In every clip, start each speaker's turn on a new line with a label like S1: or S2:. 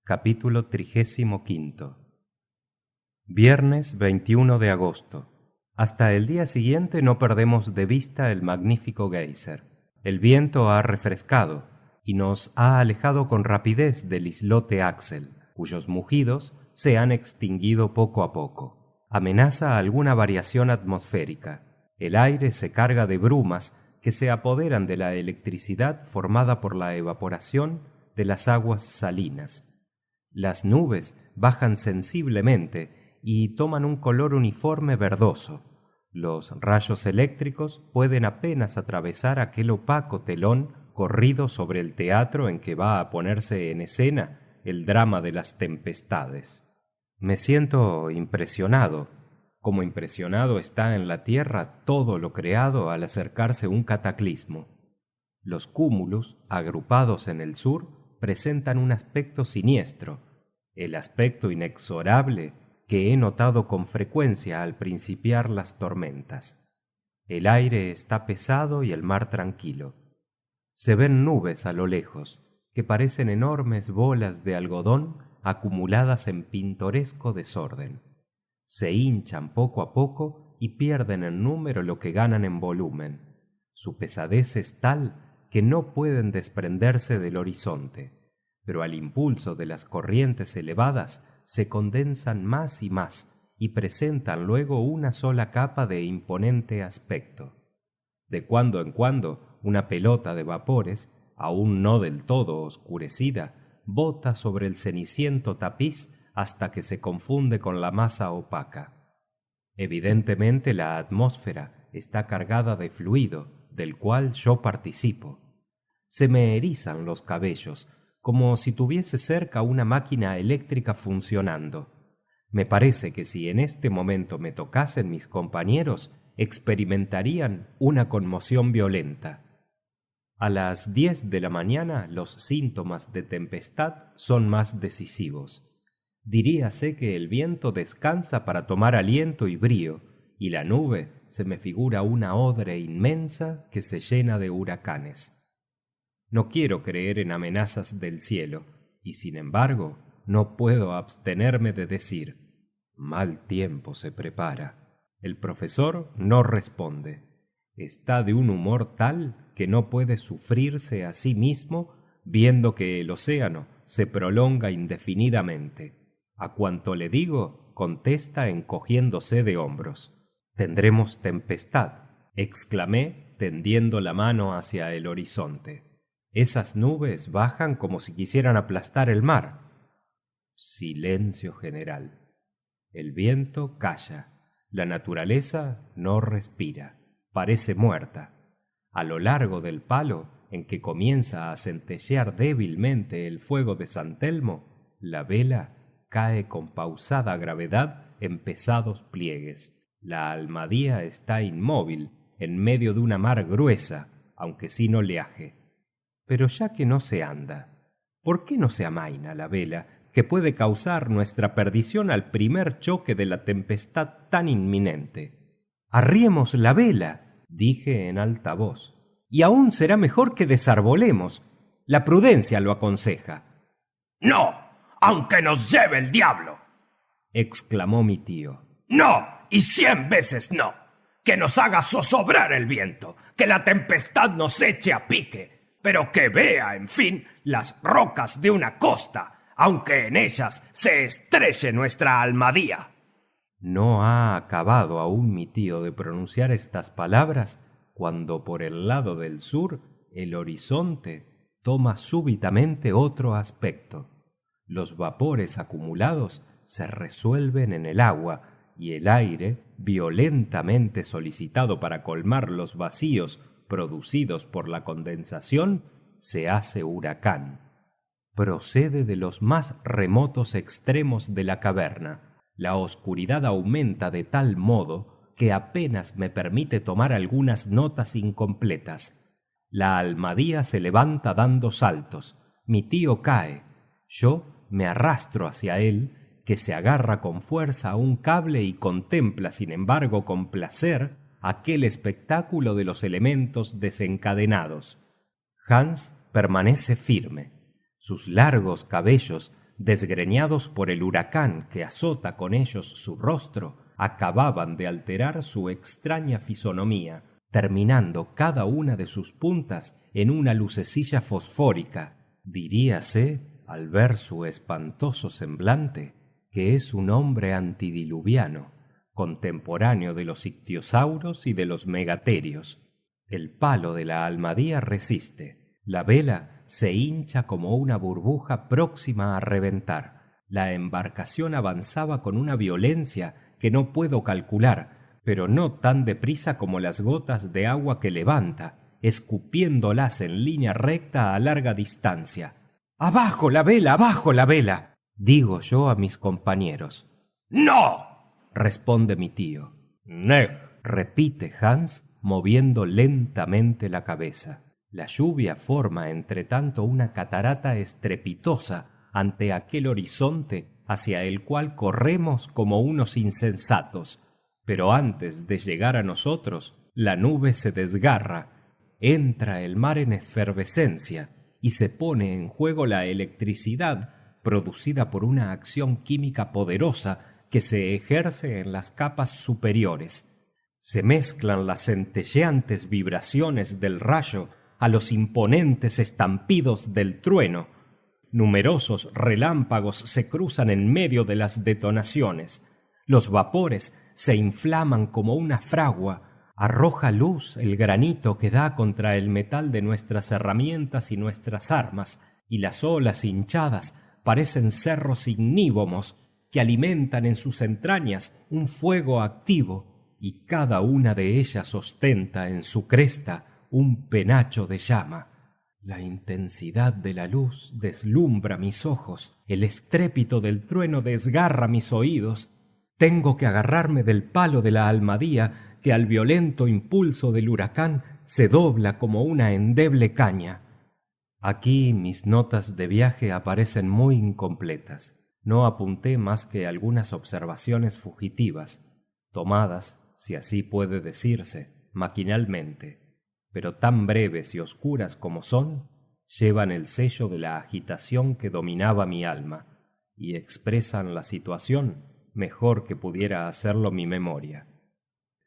S1: Capítulo 35. Viernes 21 de agosto. Hasta el día siguiente no perdemos de vista el magnífico geyser. El viento ha refrescado y nos ha alejado con rapidez del islote Axel, cuyos mugidos se han extinguido poco a poco. Amenaza alguna variación atmosférica. El aire se carga de brumas que se apoderan de la electricidad formada por la evaporación de las aguas salinas. Las nubes bajan sensiblemente y toman un color uniforme verdoso. Los rayos eléctricos pueden apenas atravesar aquel opaco telón corrido sobre el teatro en que va a ponerse en escena el drama de las tempestades. Me siento impresionado, como impresionado está en la tierra todo lo creado al acercarse un cataclismo. Los cúmulos, agrupados en el sur, presentan un aspecto siniestro, el aspecto inexorable que he notado con frecuencia al principiar las tormentas. El aire está pesado y el mar tranquilo. Se ven nubes a lo lejos, que parecen enormes bolas de algodón acumuladas en pintoresco desorden. Se hinchan poco a poco y pierden en número lo que ganan en volumen. Su pesadez es tal que no pueden desprenderse del horizonte, pero al impulso de las corrientes elevadas se condensan más y presentan luego una sola capa de imponente aspecto. De cuando en cuando una pelota de vapores, aún no del todo oscurecida, bota sobre el ceniciento tapiz hasta que se confunde con la masa opaca. Evidentemente la atmósfera está cargada de fluido, del cual yo participo. Se me erizan los cabellos, como si tuviese cerca una máquina eléctrica funcionando. Me parece que si en este momento me tocasen mis compañeros, experimentarían una conmoción violenta. A las 10 de la mañana los síntomas de tempestad son más decisivos. Diríase que el viento descansa para tomar aliento y brío, y la nube se me figura una odre inmensa que se llena de huracanes. No quiero creer en amenazas del cielo, y sin embargo no puedo abstenerme de decir: mal tiempo se prepara. El profesor no responde. Está de un humor tal que no puede sufrirse a sí mismo viendo que el océano se prolonga indefinidamente. A cuanto le digo, contesta encogiéndose de hombros. «Tendremos tempestad», exclamé tendiendo la mano hacia el horizonte. «Esas nubes bajan como si quisieran aplastar el mar». Silencio general. El viento calla. La naturaleza no respira. Parece muerta. A lo largo del palo, en que comienza a centellear débilmente el fuego de San Telmo, la vela cae con pausada gravedad en pesados pliegues. La Almadía está inmóvil, en medio de una mar gruesa, aunque sin oleaje. Pero ya que no se anda, ¿por qué no se amaina la vela, que puede causar nuestra perdición al primer choque de la tempestad tan inminente? «Arriemos la vela», dije en alta voz, «y aún será mejor que desarbolemos. La prudencia lo aconseja».
S2: «No, aunque nos lleve el diablo»,
S1: exclamó mi tío.
S2: «No, y 100 veces no. Que nos haga zozobrar el viento, que la tempestad nos eche a pique, pero que vea, en fin, las rocas de una costa, aunque en ellas se estrelle nuestra Almadía».
S1: No ha acabado aún mi tío de pronunciar estas palabras cuando por el lado del sur el horizonte toma súbitamente otro aspecto. Los vapores acumulados se resuelven en el agua y el aire, violentamente solicitado para colmar los vacíos producidos por la condensación, se hace huracán. Procede de los más remotos extremos de la caverna. La oscuridad aumenta de tal modo que apenas me permite tomar algunas notas incompletas. La Almadía se levanta dando saltos. Mi tío cae. Yo me arrastro hacia él, que se agarra con fuerza a un cable y contempla, sin embargo, con placer aquel espectáculo de los elementos desencadenados. Hans permanece firme. Sus largos cabellos, desgreñados por el huracán que azota con ellos su rostro, acababan de alterar su extraña fisonomía, terminando cada una de sus puntas en una lucecilla fosfórica. Diríase, al ver su espantoso semblante, que es un hombre antediluviano, contemporáneo de los ictiosauros y de los megaterios. El palo de la Almadía resiste. La vela se hincha como una burbuja próxima a reventar. La embarcación avanzaba con una violencia que no puedo calcular, pero no tan deprisa como las gotas de agua que levanta, escupiéndolas en línea recta a larga distancia. ¡Abajo la vela! ¡Abajo la vela!, digo yo a mis compañeros.
S2: ¡No!,
S1: responde mi tío.
S2: «Neg»,
S1: repite Hans, moviendo lentamente la cabeza. La lluvia forma entre tanto una catarata estrepitosa ante aquel horizonte hacia el cual corremos como unos insensatos. Pero antes de llegar a nosotros, la nube se desgarra, entra el mar en efervescencia y se pone en juego la electricidad producida por una acción química poderosa que se ejerce en las capas superiores. Se mezclan las centelleantes vibraciones del rayo a los imponentes estampidos del trueno. Numerosos relámpagos se cruzan en medio de las detonaciones. Los vapores se inflaman como una fragua. Arroja luz el granito que da contra el metal de nuestras herramientas y nuestras armas, y las olas hinchadas parecen cerros ignívodos que alimentan en sus entrañas un fuego activo, y cada una de ellas ostenta en su cresta un penacho de llama. La intensidad de la luz deslumbra mis ojos, el estrépito del trueno desgarra mis oídos. Tengo que agarrarme del palo de la Almadía, que al violento impulso del huracán se dobla como una endeble caña. Aquí mis notas de viaje aparecen muy incompletas. No apunté más que algunas observaciones fugitivas, tomadas, si así puede decirse, maquinalmente, pero tan breves y oscuras como son, llevan el sello de la agitación que dominaba mi alma, y expresan la situación mejor que pudiera hacerlo mi memoria.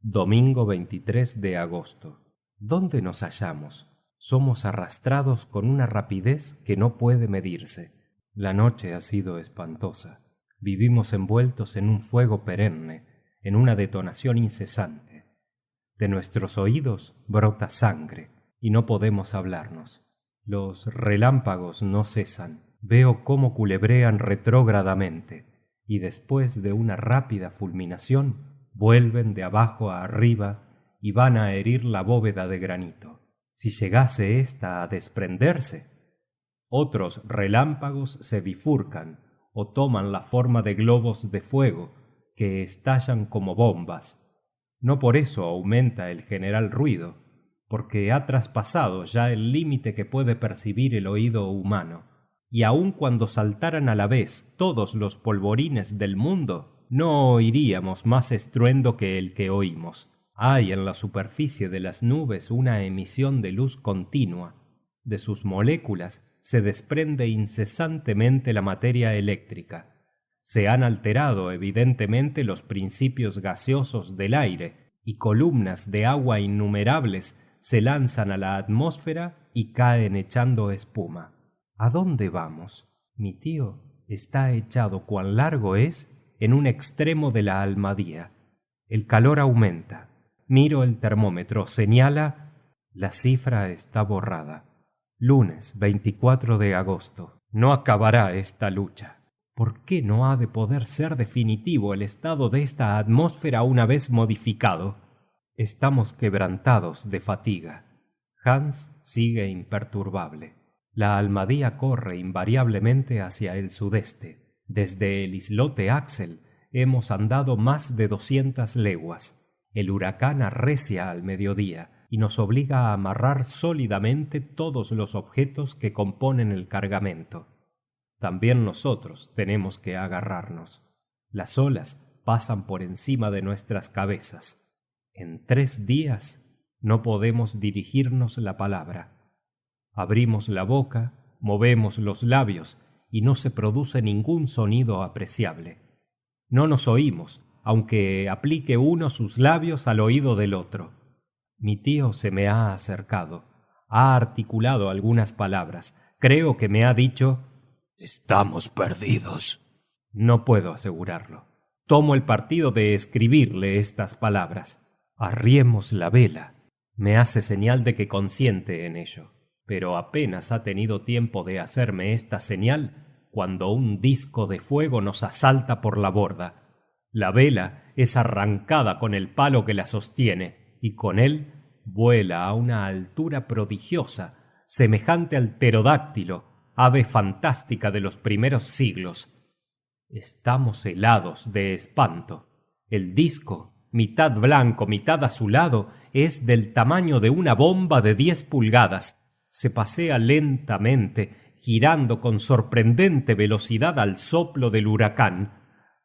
S1: Domingo 23 de agosto. ¿Dónde nos hallamos? Somos arrastrados con una rapidez que no puede medirse. La noche ha sido espantosa. Vivimos envueltos en un fuego perenne, en una detonación incesante. De nuestros oídos brota sangre, y no podemos hablarnos. Los relámpagos no cesan. Veo cómo culebrean retrógradamente, y después de una rápida fulminación, vuelven de abajo a arriba y van a herir la bóveda de granito. Si llegase ésta a desprenderse, otros relámpagos se bifurcan o toman la forma de globos de fuego que estallan como bombas. No por eso aumenta el general ruido, porque ha traspasado ya el límite que puede percibir el oído humano. Y aun cuando saltaran a la vez todos los polvorines del mundo, no oiríamos más estruendo que el que oímos. Hay en la superficie de las nubes una emisión de luz continua. De sus moléculas se desprende incesantemente la materia eléctrica. Se han alterado evidentemente los principios gaseosos del aire, y columnas de agua innumerables se lanzan a la atmósfera y caen echando espuma. ¿A dónde vamos? Mi tío está echado cuán largo es en un extremo de la Almadía. El calor aumenta. Miro el termómetro, señala... La cifra está borrada. Lunes 24 de agosto. No acabará esta lucha. ¿Por qué no ha de poder ser definitivo el estado de esta atmósfera una vez modificado? Estamos quebrantados de fatiga. Hans sigue imperturbable. La Almadía corre invariablemente hacia el sudeste. Desde el islote Axel hemos andado más de 200 leguas. El huracán arrecia al mediodía y nos obliga a amarrar sólidamente todos los objetos que componen el cargamento. También nosotros tenemos que agarrarnos. Las olas pasan por encima de nuestras cabezas. En 3 días no podemos dirigirnos la palabra. Abrimos la boca, movemos los labios y no se produce ningún sonido apreciable. No nos oímos, aunque aplique uno sus labios al oído del otro. Mi tío se me ha acercado, ha articulado algunas palabras. Creo que me ha dicho:
S2: «Estamos perdidos».
S1: No puedo asegurarlo. Tomo el partido de escribirle estas palabras. Arriemos la vela. Me hace señal de que consiente en ello, pero apenas ha tenido tiempo de hacerme esta señal cuando un disco de fuego nos asalta por la borda. La vela es arrancada con el palo que la sostiene, y con él vuela a una altura prodigiosa, semejante al pterodáctilo, ave fantástica de los primeros siglos. Estamos helados de espanto. El disco, mitad blanco, mitad azulado, es del tamaño de una bomba de 10 pulgadas. Se pasea lentamente, girando con sorprendente velocidad al soplo del huracán.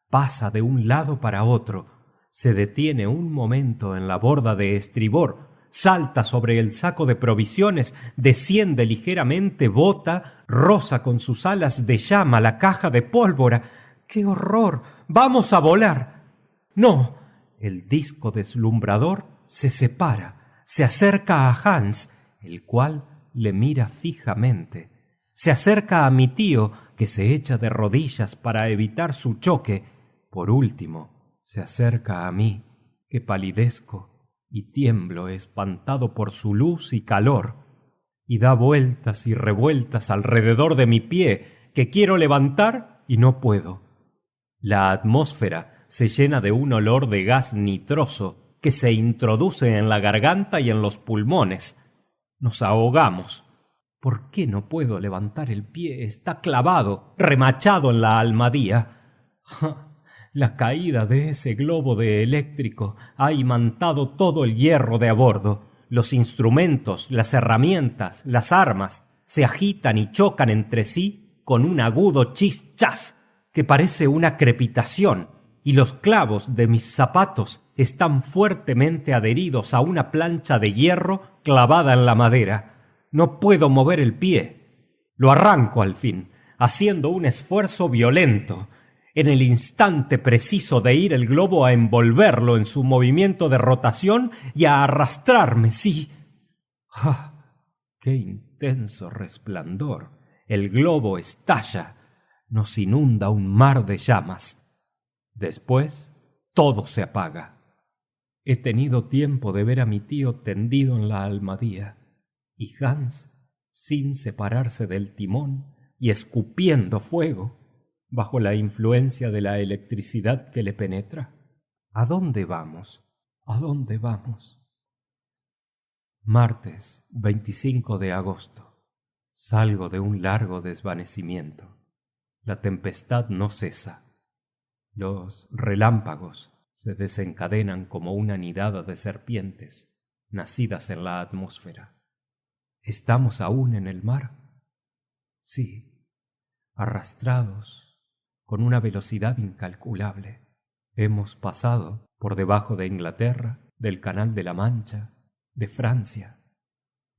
S1: Pasa de un lado para otro, se detiene un momento en la borda de estribor, salta sobre el saco de provisiones, desciende ligeramente, bota, roza con sus alas de llama la caja de pólvora. ¡Qué horror! ¡Vamos a volar! ¡No! El disco deslumbrador se separa, se acerca a Hans, el cual le mira fijamente. Se acerca a mi tío, que se echa de rodillas para evitar su choque. Por último, se acerca a mí, que palidezco y tiemblo espantado por su luz y calor, y da vueltas y revueltas alrededor de mi pie, que quiero levantar y no puedo. La atmósfera se llena de un olor de gas nitroso que se introduce en la garganta y en los pulmones. Nos ahogamos. ¿Por qué no puedo levantar el pie? Está clavado, remachado en la almadía. La caída de ese globo de eléctrico ha imantado todo el hierro de a bordo. Los instrumentos, las herramientas, las armas se agitan y chocan entre sí con un agudo chis-chas que parece una crepitación, y los clavos de mis zapatos están fuertemente adheridos a una plancha de hierro clavada en la madera. No puedo mover el pie. Lo arranco al fin, haciendo un esfuerzo violento. En el instante preciso de ir el globo a envolverlo en su movimiento de rotación y a arrastrarme, sí. ¡Ah! ¡Qué intenso resplandor! El globo estalla. Nos inunda un mar de llamas. Después, todo se apaga. He tenido tiempo de ver a mi tío tendido en la almadía, y Hans, sin separarse del timón y escupiendo fuego, bajo la influencia de la electricidad que le penetra. ¿A dónde vamos? ¿A dónde vamos? Martes 25 de agosto. Salgo de un largo desvanecimiento. La tempestad no cesa. Los relámpagos se desencadenan como una nidada de serpientes nacidas en la atmósfera. ¿Estamos aún en el mar? Sí, arrastrados con una velocidad incalculable. Hemos pasado por debajo de Inglaterra, del Canal de la Mancha, de Francia,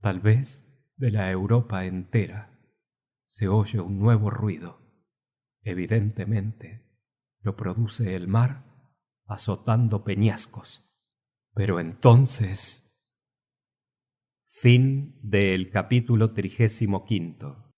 S1: tal vez de la Europa entera. Se oye un nuevo ruido. Evidentemente, lo produce el mar azotando peñascos. Pero entonces... Fin del capítulo 35.